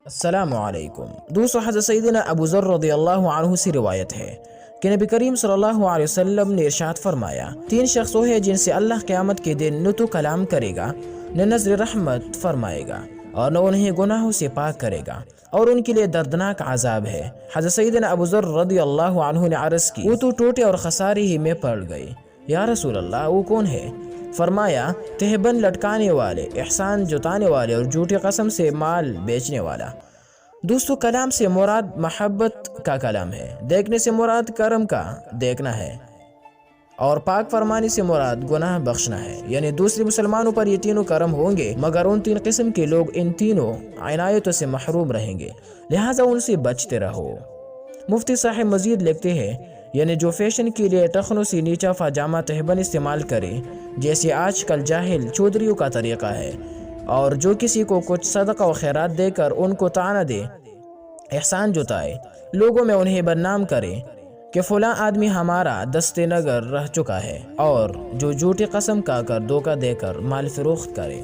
السلام علیکم دوستو، حضرت سیدنا ابو ذر رضی اللہ عنہ سے روایت ہے کہ نبی کریم صلی اللہ علیہ وسلم نے ارشاد فرمایا، 3 شخص وہ ہیں جن سے اللہ قیامت کے دن نہ تو کلام کرے گا، نہ نظر رحمت فرمائے گا، اور نہ انہیں گناہوں سے پاک کرے گا، اور ان کے لیے دردناک عذاب ہے۔ حضرت سیدنا ابو ذر رضی اللہ عنہ نے عرض کی، وہ تو ٹوٹے اور خسارے ہی میں پڑ گئے، یا رسول اللہ وہ کون ہے؟ فرمایا، تہبند لٹکانے والے، احسان جتانے والے اور جھوٹی قسم سے مال بیچنے والا۔ دوستو، کلام سے مراد محبت کا کلام ہے، دیکھنے سے مراد کرم کا دیکھنا ہے، اور پاک فرمانے سے مراد گناہ بخشنا ہے۔ یعنی دوسرے مسلمانوں پر یہ تینوں کرم ہوں گے، مگر ان 3 قسم کے لوگ ان تینوں عنایتوں سے محروم رہیں گے، لہٰذا ان سے بچتے رہو۔ مفتی صاحب مزید لکھتے ہیں، یعنی جو فیشن کے لیے ٹخنوں سے نیچا پاجامہ تہبند استعمال کرے، جیسے آج کل جاہل چودھریوں کا طریقہ ہے، اور جو کسی کو کچھ صدقہ و خیرات دے کر ان کو طعنہ دے، احسان جتائے، لوگوں میں انہیں بدنام کرے کہ فلاں آدمی ہمارا دست نگر رہ چکا ہے، اور جو جھوٹی قسم کا کر دھوکہ دے کر مال فروخت کرے۔